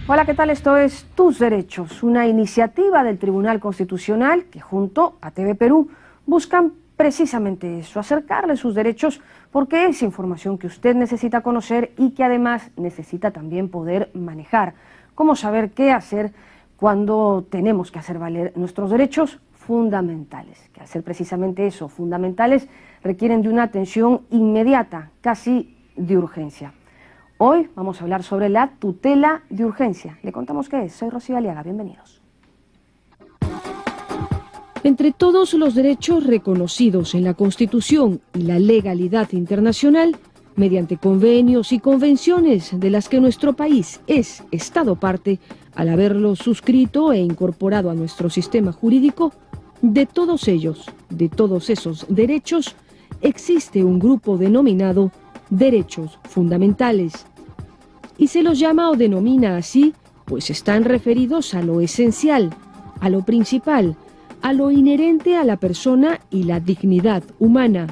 Hola, ¿qué tal? Esto es Tus Derechos, una iniciativa del Tribunal Constitucional que junto a TV Perú buscan precisamente eso, acercarle sus derechos, porque es información que usted necesita conocer y que además necesita también poder manejar. Cómo saber qué hacer cuando tenemos que hacer valer nuestros derechos fundamentales, que hacer precisamente eso, fundamentales, requieren de una atención inmediata, casi de urgencia. Hoy vamos a hablar sobre la tutela de urgencia. Le contamos qué es. Soy Rocío Aliaga. Bienvenidos. Entre todos los derechos reconocidos en la Constitución y la legalidad internacional, mediante convenios y convenciones de las que nuestro país es Estado parte, al haberlo suscrito e incorporado a nuestro sistema jurídico, de todos ellos, de todos esos derechos, existe un grupo denominado derechos fundamentales. Y se los llama o denomina así, pues están referidos a lo esencial, a lo principal, a lo inherente a la persona y la dignidad humana.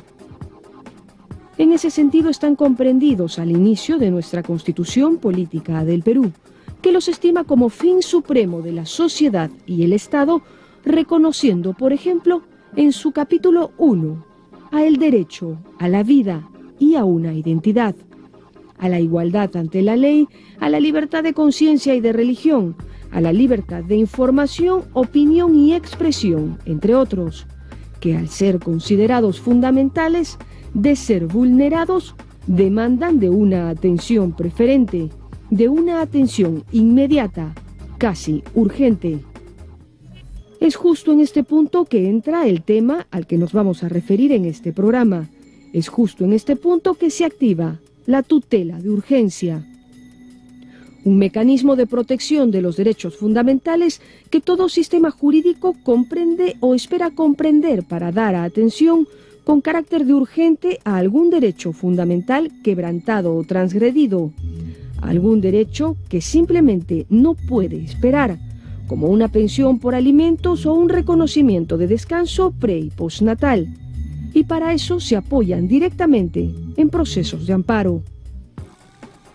En ese sentido están comprendidos al inicio de nuestra Constitución Política del Perú, que los estima como fin supremo de la sociedad y el Estado, reconociendo, por ejemplo, en su capítulo 1, a el derecho a la vida y a una identidad, a la igualdad ante la ley, a la libertad de conciencia y de religión, a la libertad de información, opinión y expresión, entre otros, que al ser considerados fundamentales, de ser vulnerados, demandan de una atención preferente, de una atención inmediata, casi urgente. Es justo en este punto que entra el tema al que nos vamos a referir en este programa. Es justo en este punto que se activa la tutela de urgencia, un mecanismo de protección de los derechos fundamentales que todo sistema jurídico comprende o espera comprender para dar atención con carácter de urgente a algún derecho fundamental quebrantado o transgredido, algún derecho que simplemente no puede esperar, como una pensión por alimentos o un reconocimiento de descanso pre- y postnatal. Y para eso se apoyan directamente en procesos de amparo.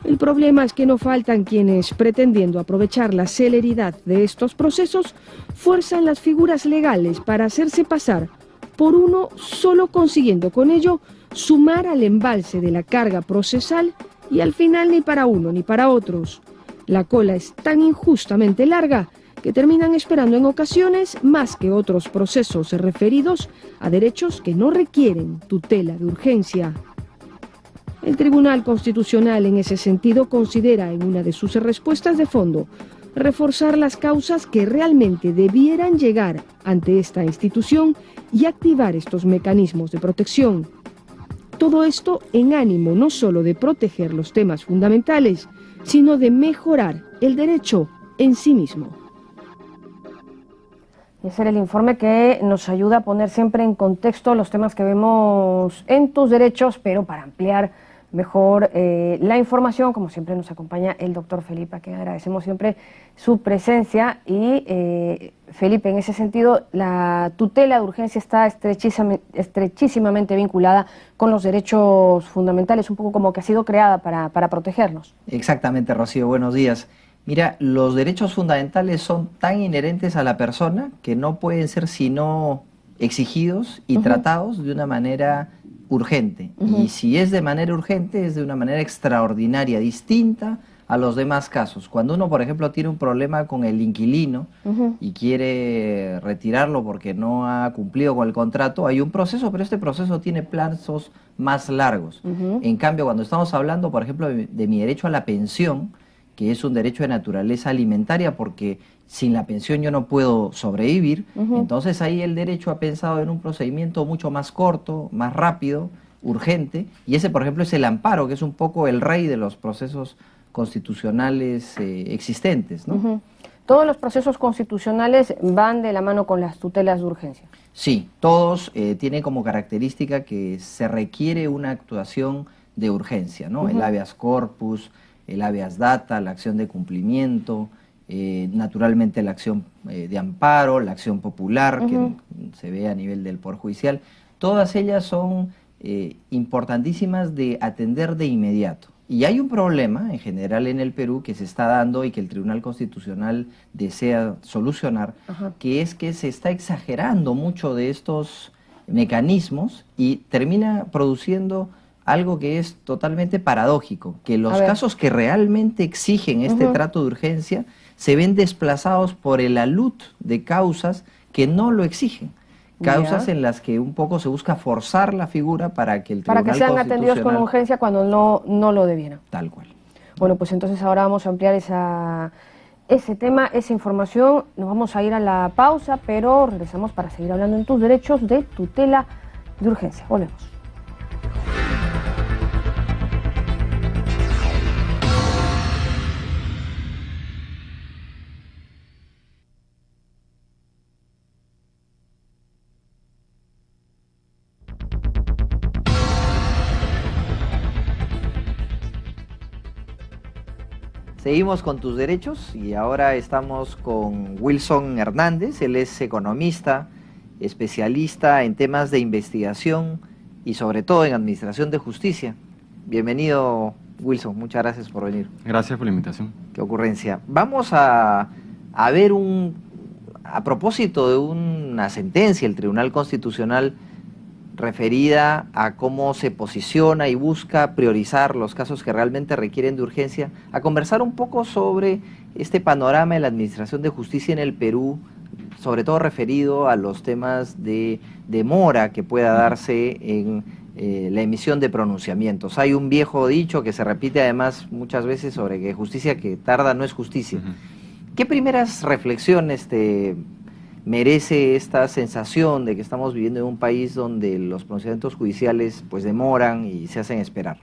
El problema es que no faltan quienes, pretendiendo aprovechar la celeridad de estos procesos, fuerzan las figuras legales para hacerse pasar por uno, solo consiguiendo con ello sumar al embalse de la carga procesal y al final ni para uno ni para otros. La cola es tan injustamente larga que terminan esperando en ocasiones más que otros procesos referidos a derechos que no requieren tutela de urgencia. El Tribunal Constitucional en ese sentido considera en una de sus respuestas de fondo reforzar las causas que realmente debieran llegar ante esta institución y activar estos mecanismos de protección. Todo esto en ánimo no solo de proteger los temas fundamentales, sino de mejorar el derecho en sí mismo. Ese era el informe que nos ayuda a poner siempre en contexto los temas que vemos en Tus Derechos, pero para ampliar mejor la información, como siempre nos acompaña el doctor Felipe, a quien agradecemos siempre su presencia. Y Felipe, en ese sentido, la tutela de urgencia está estrechísimamente vinculada con los derechos fundamentales, un poco como que ha sido creada para protegerlos. Exactamente, Rocío, buenos días. Mira, los derechos fundamentales son tan inherentes a la persona que no pueden ser sino exigidos y tratados de una manera urgente. Y si es de manera urgente, es de una manera extraordinaria, distinta a los demás casos. Cuando uno, por ejemplo, tiene un problema con el inquilino y quiere retirarlo porque no ha cumplido con el contrato, hay un proceso, pero este proceso tiene plazos más largos. En cambio, cuando estamos hablando, por ejemplo, de mi derecho a la pensión, que es un derecho de naturaleza alimentaria, porque sin la pensión yo no puedo sobrevivir, entonces ahí el derecho ha pensado en un procedimiento mucho más corto, más rápido, urgente, y ese, por ejemplo, es el amparo, que es un poco el rey de los procesos constitucionales existentes, ¿no? ¿Todos los procesos constitucionales van de la mano con las tutelas de urgencia? Sí, todos tienen como característica que se requiere una actuación de urgencia, ¿no? El habeas corpus, el habeas data, la acción de cumplimiento, naturalmente la acción de amparo, la acción popular, que se ve a nivel del Poder Judicial. Todas ellas son importantísimas de atender de inmediato. Y hay un problema en general en el Perú que se está dando y que el Tribunal Constitucional desea solucionar, que es que se está exagerando mucho de estos mecanismos y termina produciendo algo que es totalmente paradójico, que los casos que realmente exigen este trato de urgencia se ven desplazados por el alud de causas que no lo exigen. Causas en las que un poco se busca forzar la figura para que el Tribunal Para que sean atendidos con urgencia cuando no lo debieran. Tal cual. Bueno, pues entonces ahora vamos a ampliar ese tema, esa información. Nos vamos a ir a la pausa, pero regresamos para seguir hablando en tus derechos de tutela de urgencia. Volvemos. Seguimos con tus derechos y ahora estamos con Wilson Hernández. Él es economista, especialista en temas de investigación y sobre todo en administración de justicia. Bienvenido, Wilson, muchas gracias por venir. Gracias por la invitación. Qué ocurrencia. Vamos a ver a propósito de una sentencia del Tribunal Constitucional referida a cómo se posiciona y busca priorizar los casos que realmente requieren de urgencia, a conversar un poco sobre este panorama de la administración de justicia en el Perú, sobre todo referido a los temas de demora que pueda darse en la emisión de pronunciamientos. Hay un viejo dicho que se repite además muchas veces sobre que justicia que tarda no es justicia. ¿Qué primeras reflexiones te merece esta sensación de que estamos viviendo en un país donde los procedimientos judiciales pues demoran y se hacen esperar?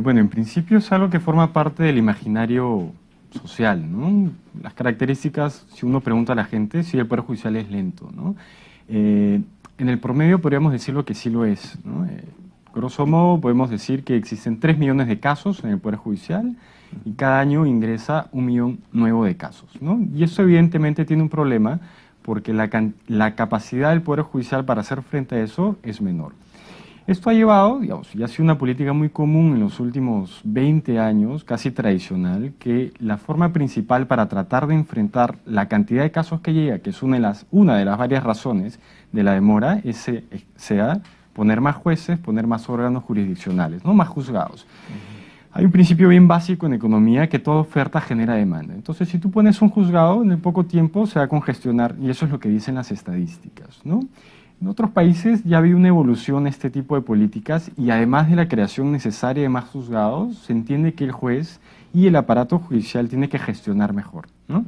Bueno, en principio es algo que forma parte del imaginario social, ¿no? Las características, si uno pregunta a la gente, si el Poder Judicial es lento, ¿no? En el promedio podríamos decirlo que sí lo es, ¿no? Grosso modo podemos decir que existen 3 millones de casos en el Poder Judicial y cada año ingresa 1 millón nuevo de casos, ¿no? Y eso evidentemente tiene un problema porque la capacidad del Poder Judicial para hacer frente a eso es menor. Esto ha llevado, digamos, y ha sido una política muy común en los últimos 20 años, casi tradicional, que la forma principal para tratar de enfrentar la cantidad de casos que llega, que es una de las varias razones de la demora, sea poner más jueces, poner más órganos jurisdiccionales, ¿no? Más juzgados. Hay un principio bien básico en economía que toda oferta genera demanda. Entonces, si tú pones un juzgado, en poco tiempo se va a congestionar, y eso es lo que dicen las estadísticas, ¿no? En otros países ya había una evolución en este tipo de políticas y además de la creación necesaria de más juzgados, se entiende que el juez y el aparato judicial tiene que gestionar mejor, ¿no?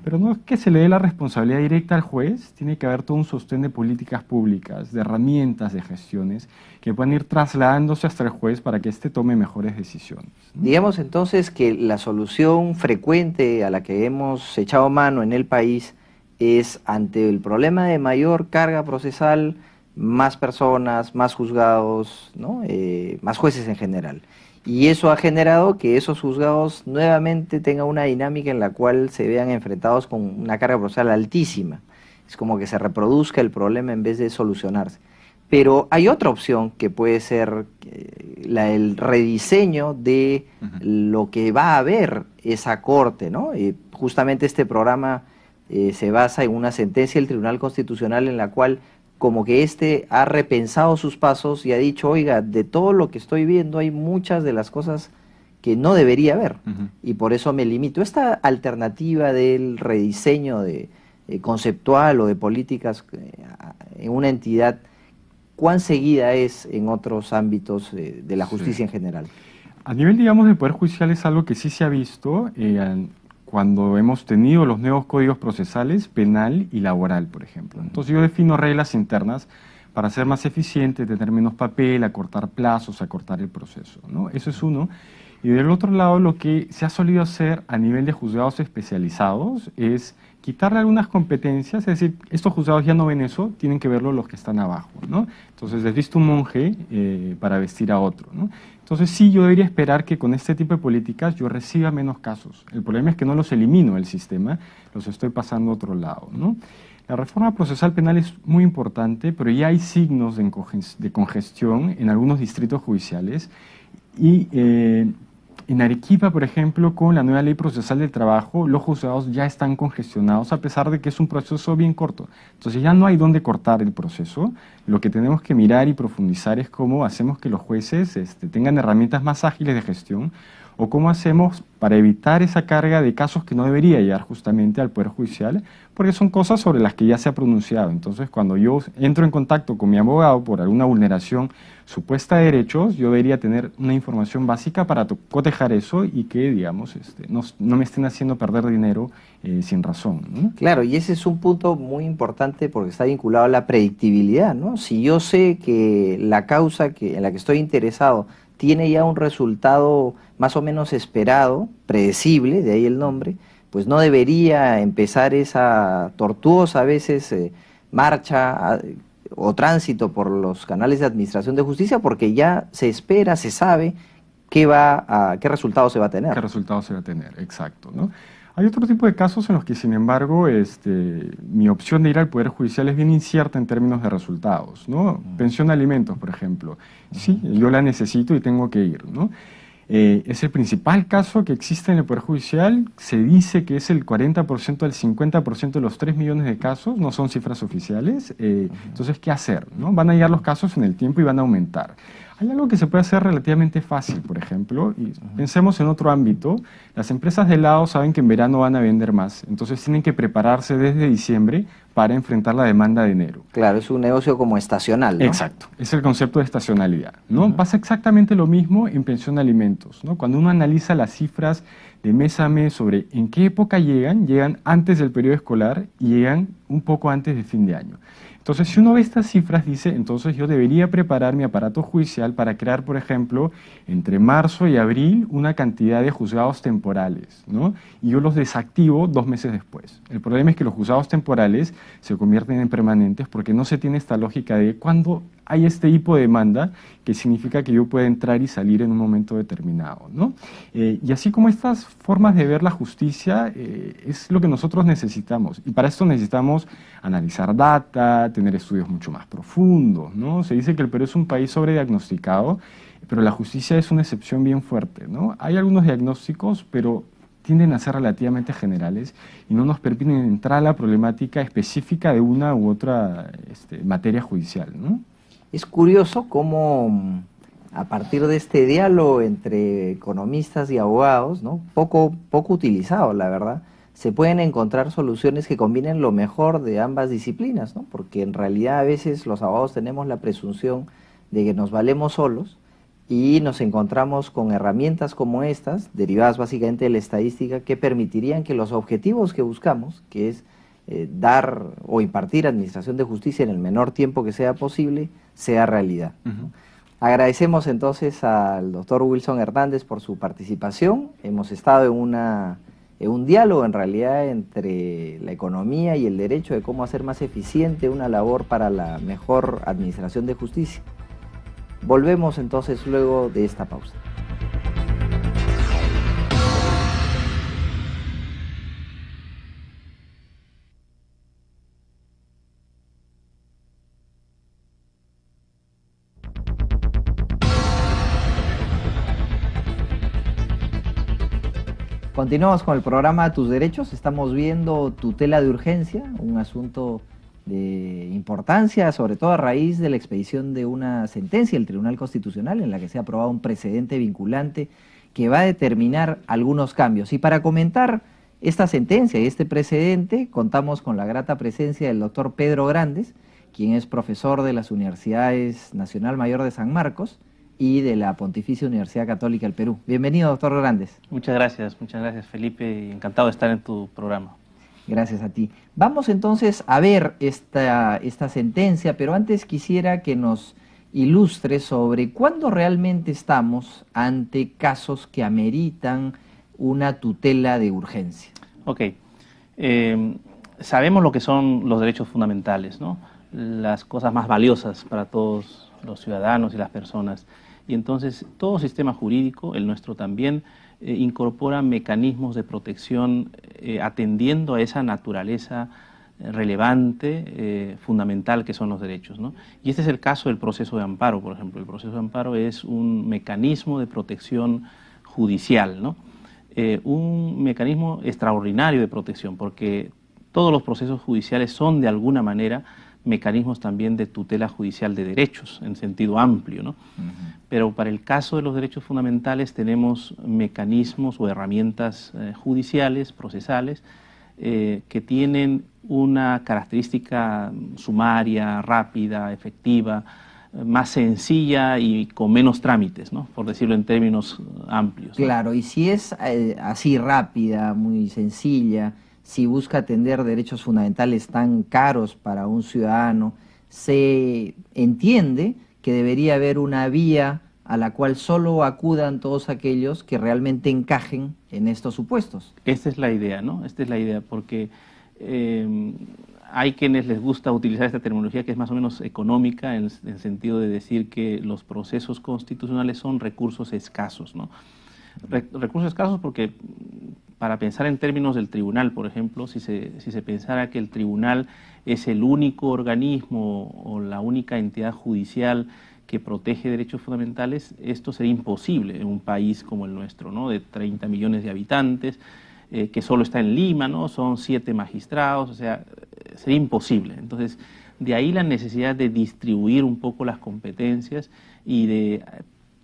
Pero no es que se le dé la responsabilidad directa al juez, tiene que haber todo un sostén de políticas públicas, de herramientas de gestiones que puedan ir trasladándose hasta el juez para que éste tome mejores decisiones, ¿no? Digamos entonces que la solución frecuente a la que hemos echado mano en el país es ante el problema de mayor carga procesal, más personas, más juzgados, ¿no? Más jueces en general. Y eso ha generado que esos juzgados nuevamente tengan una dinámica en la cual se vean enfrentados con una carga procesal altísima. Es como que se reproduzca el problema en vez de solucionarse. Pero hay otra opción que puede ser el rediseño de lo que va a haber esa corte, ¿no? Justamente este programa se basa en una sentencia del Tribunal Constitucional en la cual como que ha repensado sus pasos y ha dicho, oiga, de todo lo que estoy viendo hay muchas de las cosas que no debería haber, y por eso me limito. Esta alternativa del rediseño conceptual o de políticas en una entidad, ¿cuán seguida es en otros ámbitos de la justicia en general? A nivel, digamos, del Poder Judicial es algo que sí se ha visto cuando hemos tenido los nuevos códigos procesales, penal y laboral, por ejemplo. Entonces yo defino reglas internas para ser más eficiente, tener menos papel, acortar plazos, acortar el proceso, ¿no? Eso es uno. Y del otro lado, lo que se ha solido hacer a nivel de juzgados especializados es quitarle algunas competencias, es decir, estos juzgados ya no ven eso, tienen que verlo los que están abajo, ¿no? Entonces, les viste un monje para vestir a otro, ¿no? Entonces, sí, yo debería esperar que con este tipo de políticas yo reciba menos casos. El problema es que no los elimino del sistema, los estoy pasando a otro lado, ¿no? La reforma procesal penal es muy importante, pero ya hay signos de congestión en algunos distritos judiciales Y en Arequipa, por ejemplo, con la nueva ley procesal del trabajo, los juzgados ya están congestionados a pesar de que es un proceso bien corto. Entonces ya no hay dónde cortar el proceso. Lo que tenemos que mirar y profundizar es cómo hacemos que los jueces tengan herramientas más ágiles de gestión, o cómo hacemos para evitar esa carga de casos que no debería llegar justamente al Poder Judicial, porque son cosas sobre las que ya se ha pronunciado. Entonces, cuando yo entro en contacto con mi abogado por alguna vulneración supuesta de derechos, yo debería tener una información básica para cotejar eso y que, digamos, no me estén haciendo perder dinero sin razón, ¿no? Claro, y ese es un punto muy importante porque está vinculado a la predictibilidad, ¿no? Si yo sé que la causa en la que estoy interesado tiene ya un resultado más o menos esperado, predecible, de ahí el nombre, pues no debería empezar esa tortuosa a veces marcha o tránsito por los canales de administración de justicia, porque ya se espera, se sabe qué resultado se va a tener. ¿Qué resultado se va a tener? Exacto, ¿no? Hay otro tipo de casos en los que, sin embargo, mi opción de ir al Poder Judicial es bien incierta en términos de resultados, ¿no? Pensión de alimentos, por ejemplo. Sí, yo la necesito y tengo que ir, ¿no? Es el principal caso que existe en el Poder Judicial. Se dice que es el 40% al 50% de los 3 millones de casos, no son cifras oficiales. Entonces, ¿qué hacer, no? Van a llegar los casos en el tiempo y van a aumentar. Hay algo que se puede hacer relativamente fácil, por ejemplo, y pensemos en otro ámbito. Las empresas de helado saben que en verano van a vender más, entonces tienen que prepararse desde diciembre para enfrentar la demanda de enero. Claro, es un negocio como estacional, ¿no? Exacto, es el concepto de estacionalidad, ¿no? Pasa exactamente lo mismo en pensión de alimentos, ¿no? Cuando uno analiza las cifras de mes a mes sobre en qué época llegan antes del periodo escolar y llegan un poco antes de fin de año. Entonces, si uno ve estas cifras, dice, entonces yo debería preparar mi aparato judicial para crear, por ejemplo, entre marzo y abril, una cantidad de juzgados temporales, ¿no? Y yo los desactivo 2 meses después. El problema es que los juzgados temporales se convierten en permanentes porque no se tiene esta lógica de cuando hay este tipo de demanda, que significa que yo pueda entrar y salir en un momento determinado, ¿no? Y así como estas formas de ver la justicia, es lo que nosotros necesitamos. Y para esto necesitamos analizar data, tener estudios mucho más profundos, ¿no? Se dice que el Perú es un país sobrediagnosticado, pero la justicia es una excepción bien fuerte, ¿no? Hay algunos diagnósticos, pero tienden a ser relativamente generales y no nos permiten entrar a la problemática específica de una u otra materia judicial, ¿no? Es curioso cómo a partir de este diálogo entre economistas y abogados, ¿no? Poco utilizado, la verdad, se pueden encontrar soluciones que combinen lo mejor de ambas disciplinas, ¿no? Porque en realidad a veces los abogados tenemos la presunción de que nos valemos solos y nos encontramos con herramientas como estas, derivadas básicamente de la estadística, que permitirían que los objetivos que buscamos, que es dar o impartir administración de justicia en el menor tiempo que sea posible, sea realidad. Agradecemos entonces al doctor Wilson Hernández por su participación. Hemos estado en un diálogo en realidad entre la economía y el derecho de cómo hacer más eficiente una labor para la mejor administración de justicia. Volvemos entonces luego de esta pausa. Continuamos con el programa Tus Derechos. Estamos viendo tutela de urgencia, un asunto de importancia, sobre todo a raíz de la expedición de una sentencia del Tribunal Constitucional en la que se ha aprobado un precedente vinculante que va a determinar algunos cambios. Y para comentar esta sentencia y este precedente, contamos con la grata presencia del doctor Pedro Grandes, quien es profesor de las Universidades Nacional Mayor de San Marcos y de la Pontificia Universidad Católica del Perú. Bienvenido, doctor Grandes. Muchas gracias Felipe, y encantado de estar en tu programa. Gracias a ti. Vamos entonces a ver esta sentencia, pero antes quisiera que nos ilustre sobre cuándo realmente estamos ante casos que ameritan una tutela de urgencia. Ok. Sabemos lo que son los derechos fundamentales, ¿no? Las cosas más valiosas para todos los ciudadanos y las personas. Y entonces todo sistema jurídico, el nuestro también, incorpora mecanismos de protección atendiendo a esa naturaleza relevante, fundamental, que son los derechos, ¿no? Y este es el caso del proceso de amparo, por ejemplo. El proceso de amparo es un mecanismo de protección judicial, ¿no? Un mecanismo extraordinario de protección, porque todos los procesos judiciales son de alguna manera mecanismos también de tutela judicial de derechos, en sentido amplio, ¿no? Pero para el caso de los derechos fundamentales tenemos mecanismos o herramientas judiciales, procesales, que tienen una característica sumaria, rápida, efectiva, más sencilla y con menos trámites, ¿no? Por decirlo en términos amplios, ¿no? Claro, y si es así rápida, muy sencilla, si busca atender derechos fundamentales tan caros para un ciudadano, se entiende que debería haber una vía a la cual solo acudan todos aquellos que realmente encajen en estos supuestos. Esta es la idea, ¿no? Esta es la idea, porque hay quienes les gusta utilizar esta terminología que es más o menos económica, en el sentido de decir que los procesos constitucionales son recursos escasos, ¿no? Recursos escasos porque, para pensar en términos del tribunal, por ejemplo, si se pensara que el tribunal es el único organismo o la única entidad judicial que protege derechos fundamentales, esto sería imposible en un país como el nuestro, ¿no? De 30 millones de habitantes, que solo está en Lima, ¿no? Son 7 magistrados, o sea, sería imposible. Entonces, de ahí la necesidad de distribuir un poco las competencias y de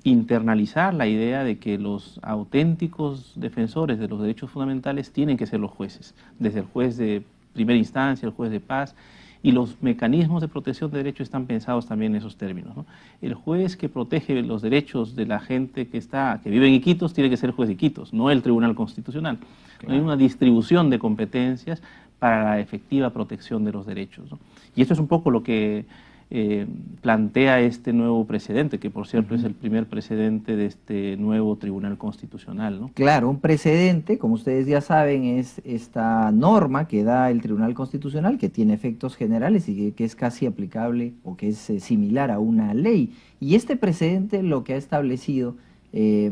internalizar la idea de que los auténticos defensores de los derechos fundamentales tienen que ser los jueces, desde el juez de primera instancia, el juez de paz, y los mecanismos de protección de derechos están pensados también en esos términos, ¿no? El juez que protege los derechos de la gente que vive en Iquitos tiene que ser el juez de Iquitos, no el Tribunal Constitucional. Claro. Hay una distribución de competencias para la efectiva protección de los derechos, ¿no? Y esto es un poco lo que plantea este nuevo precedente, que por cierto es el primer precedente de este nuevo Tribunal Constitucional, ¿no? Claro, un precedente, como ustedes ya saben, es esta norma que da el Tribunal Constitucional, que tiene efectos generales y que es casi aplicable o que es similar a una ley. Y este precedente lo que ha establecido,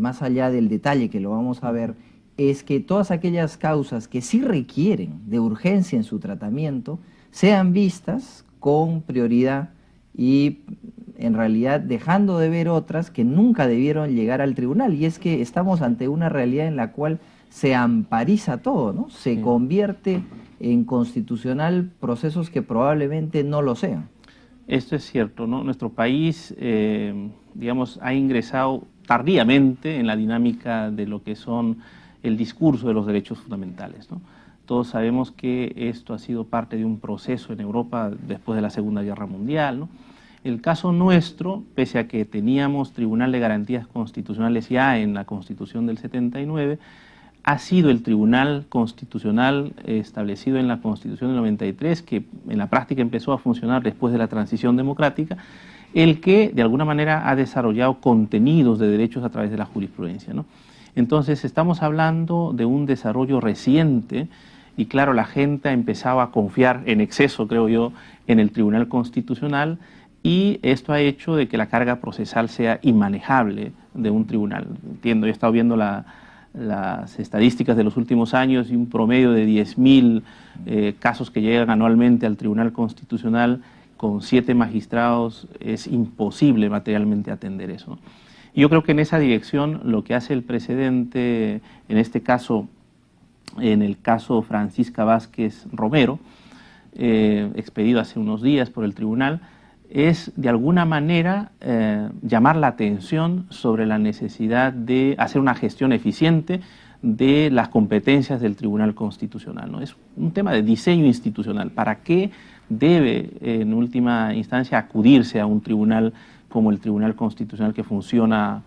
más allá del detalle que lo vamos a ver, es que todas aquellas causas que sí requieren de urgencia en su tratamiento sean vistas con prioridad y en realidad dejando de ver otras que nunca debieron llegar al tribunal. Y es que estamos ante una realidad en la cual se ampariza todo, ¿no? Se convierte en constitucional procesos que probablemente no lo sean. Esto es cierto, ¿no? Nuestro país, digamos, ha ingresado tardíamente en la dinámica de lo que son el discurso de los derechos fundamentales, ¿no? Todos sabemos que esto ha sido parte de un proceso en Europa después de la Segunda Guerra Mundial, ¿no? El caso nuestro, pese a que teníamos Tribunal de Garantías Constitucionales ya en la Constitución del 79, ha sido el Tribunal Constitucional establecido en la Constitución del 93, que en la práctica empezó a funcionar después de la transición democrática, el que de alguna manera ha desarrollado contenidos de derechos a través de la jurisprudencia, ¿no? Entonces estamos hablando de un desarrollo reciente y claro, la gente ha empezado a confiar en exceso, creo yo, en el Tribunal Constitucional, y esto ha hecho de que la carga procesal sea inmanejable de un tribunal. Entiendo, yo he estado viendo las estadísticas de los últimos años y un promedio de 10.000 casos que llegan anualmente al Tribunal Constitucional con 7 magistrados, es imposible materialmente atender eso, ¿no? Y yo creo que en esa dirección lo que hace el precedente, en este caso, en el caso Francisca Vázquez Romero, expedido hace unos días por el tribunal, es de alguna manera llamar la atención sobre la necesidad de hacer una gestión eficiente de las competencias del Tribunal Constitucional, ¿no? Es un tema de diseño institucional. ¿Para qué debe, en última instancia, acudirse a un tribunal como el Tribunal Constitucional, que funciona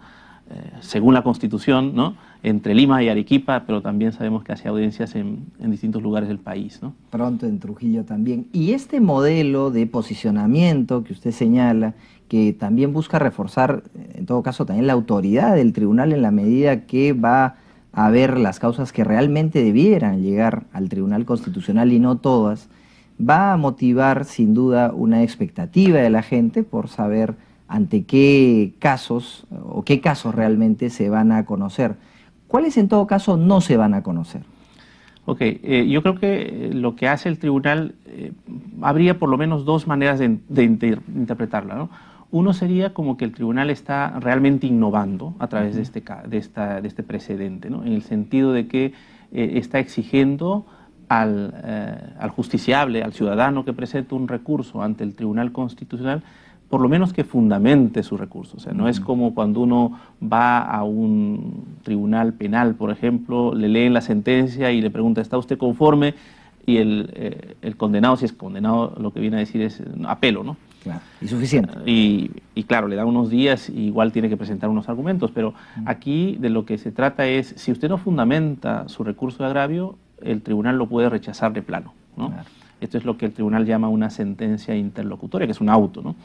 según la Constitución, ¿no?, entre Lima y Arequipa, pero también sabemos que hace audiencias en distintos lugares del país, ¿no? Pronto en Trujillo también. Y este modelo de posicionamiento que usted señala, que también busca reforzar, en todo caso, también la autoridad del tribunal en la medida que va a ver las causas que realmente debieran llegar al Tribunal Constitucional y no todas, va a motivar sin duda una expectativa de la gente por saber ante qué casos o qué casos realmente se van a conocer. ¿Cuáles en todo caso no se van a conocer? Ok, yo creo que lo que hace el tribunal, habría por lo menos dos maneras de interpretarla, ¿no? Uno sería como que el tribunal está realmente innovando a través de este precedente, ¿no? En el sentido de que está exigiendo al justiciable, al ciudadano que presente un recurso ante el Tribunal Constitucional, por lo menos que fundamente su recurso. O sea, no es como cuando uno va a un tribunal penal, por ejemplo, le leen la sentencia y le pregunta, ¿está usted conforme? Y el condenado, si es condenado, lo que viene a decir es apelo, ¿no? Claro, y suficiente. Y claro, le da unos días y igual tiene que presentar unos argumentos, pero aquí de lo que se trata es, si usted no fundamenta su recurso de agravio, el tribunal lo puede rechazar de plano, ¿no? Claro. Esto es lo que el tribunal llama una sentencia interlocutoria, que es un auto, ¿no?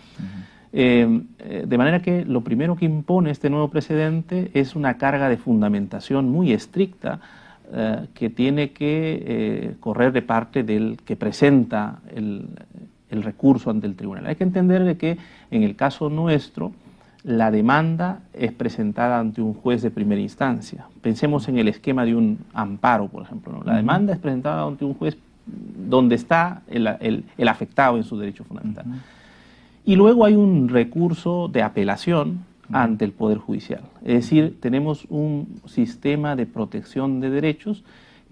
De manera que lo primero que impone este nuevo precedente es una carga de fundamentación muy estricta que tiene que correr de parte del que presenta el recurso ante el tribunal. Hay que entender de que en el caso nuestro la demanda es presentada ante un juez de primera instancia. Pensemos en el esquema de un amparo, por ejemplo, ¿no? La demanda es presentada ante un juez donde está el afectado en su derecho fundamental. Y luego hay un recurso de apelación ante el Poder Judicial. Es decir, tenemos un sistema de protección de derechos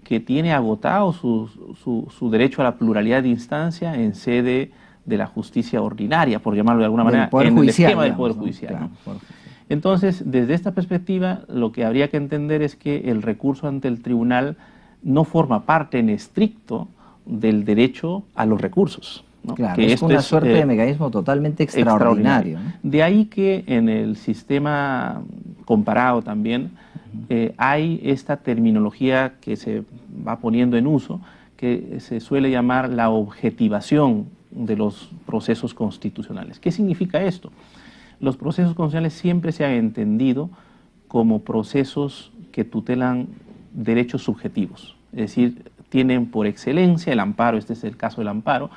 que tiene agotado su derecho a la pluralidad de instancia en sede de la justicia ordinaria, por llamarlo de alguna manera, en el esquema del Poder Judicial, ¿no? Claro. Entonces, desde esta perspectiva, lo que habría que entender es que el recurso ante el tribunal no forma parte en estricto del derecho a los recursos, ¿no? Claro, que es una suerte de mecanismo totalmente extraordinario, ¿no? De ahí que en el sistema comparado también hay esta terminología que se va poniendo en uso, que se suele llamar la objetivación de los procesos constitucionales. ¿Qué significa esto? Los procesos constitucionales siempre se han entendido como procesos que tutelan derechos subjetivos, es decir, tienen por excelencia el amparo, este es el caso del amparo,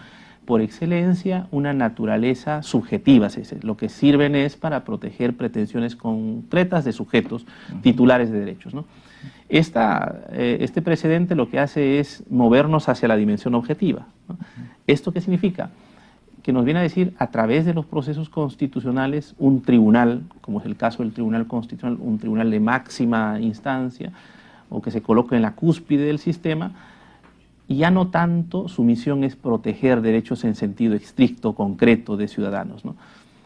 por excelencia una naturaleza subjetiva, lo que sirven es para proteger pretensiones concretas de sujetos titulares de derechos, ¿no? Este precedente lo que hace es movernos hacia la dimensión objetiva, ¿no? ¿Esto qué significa? Que nos viene a decir, a través de los procesos constitucionales, un tribunal, como es el caso del Tribunal Constitucional, un tribunal de máxima instancia, o que se coloca en la cúspide del sistema, y ya no tanto su misión es proteger derechos en sentido estricto, concreto de ciudadanos, ¿no?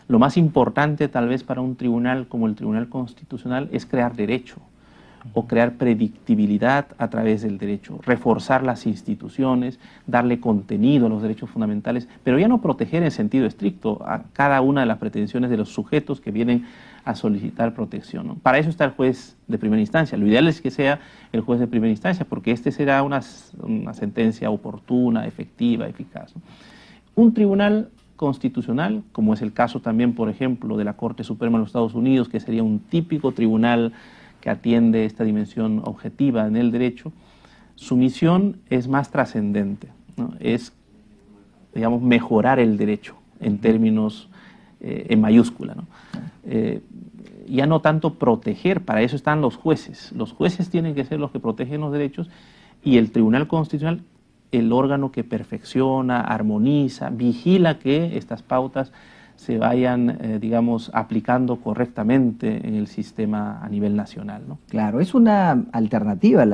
Lo más importante tal vez para un tribunal como el Tribunal Constitucional es crear derecho, o crear predictibilidad a través del derecho, reforzar las instituciones, darle contenido a los derechos fundamentales, pero ya no proteger en sentido estricto a cada una de las pretensiones de los sujetos que vienen a solicitar protección, ¿no? Para eso está el juez de primera instancia. Lo ideal es que sea el juez de primera instancia, porque este será una sentencia oportuna, efectiva, eficaz, ¿no? Un tribunal constitucional, como es el caso también, por ejemplo, de la Corte Suprema de los Estados Unidos, que sería un típico tribunal que atiende esta dimensión objetiva en el derecho, su misión es más trascendente, ¿no? Es, digamos, mejorar el derecho en términos en mayúscula, ¿no? Ya no tanto proteger, para eso están los jueces. Los jueces tienen que ser los que protegen los derechos y el Tribunal Constitucional, el órgano que perfecciona, armoniza, vigila que estas pautas se vayan, digamos, aplicando correctamente en el sistema a nivel nacional, ¿no? Claro, es una alternativa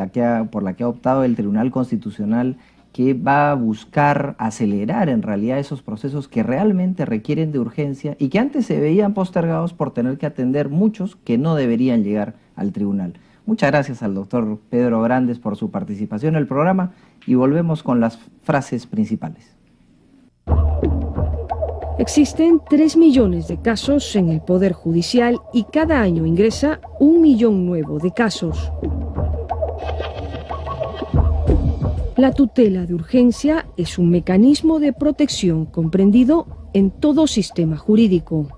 por la que ha optado el Tribunal Constitucional, que va a buscar acelerar en realidad esos procesos que realmente requieren de urgencia y que antes se veían postergados por tener que atender muchos que no deberían llegar al tribunal. Muchas gracias al doctor Pedro Grandes por su participación en el programa y volvemos con las frases principales. Existen 3 millones de casos en el Poder Judicial y cada año ingresa 1 millón nuevo de casos. La tutela de urgencia es un mecanismo de protección comprendido en todo sistema jurídico.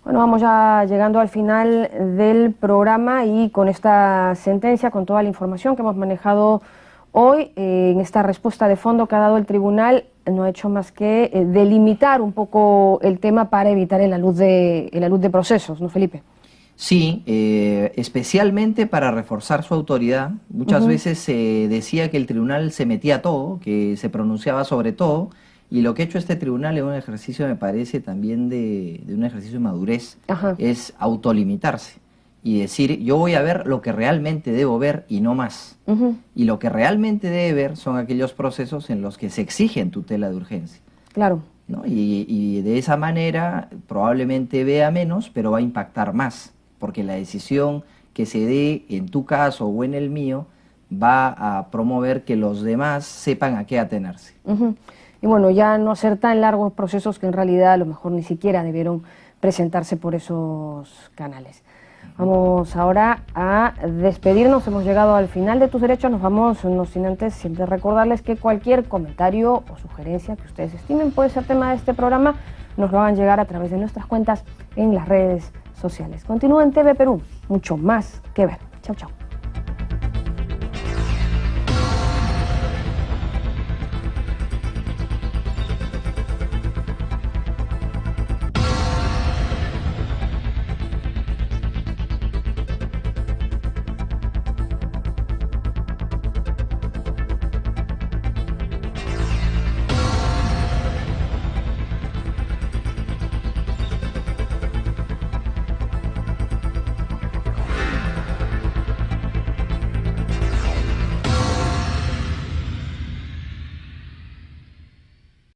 Bueno, vamos ya llegando al final del programa y con esta sentencia, con toda la información que hemos manejado hoy, en esta respuesta de fondo que ha dado el tribunal, no ha hecho más que delimitar un poco el tema para evitar el alud de procesos, ¿no, Felipe? Sí, especialmente para reforzar su autoridad. Muchas veces se decía que el tribunal se metía a todo, que se pronunciaba sobre todo, y lo que ha hecho este tribunal es un ejercicio, me parece, también de un ejercicio de madurez, Ajá. es autolimitarse y decir, yo voy a ver lo que realmente debo ver y no más. Y lo que realmente debe ver son aquellos procesos en los que se exigen tutela de urgencia, Claro. ¿no? Y de esa manera probablemente vea menos, pero va a impactar más, porque la decisión que se dé en tu caso o en el mío va a promover que los demás sepan a qué atenerse. Y bueno, ya no hacer tan largos procesos que en realidad a lo mejor ni siquiera debieron presentarse por esos canales. Vamos ahora a despedirnos, hemos llegado al final de Tus Derechos, nos vamos, no sin antes siempre recordarles que cualquier comentario o sugerencia que ustedes estimen puede ser tema de este programa, nos lo hagan llegar a través de nuestras cuentas en las redes sociales. Continúa en TV Perú, mucho más que ver. Chau, chau.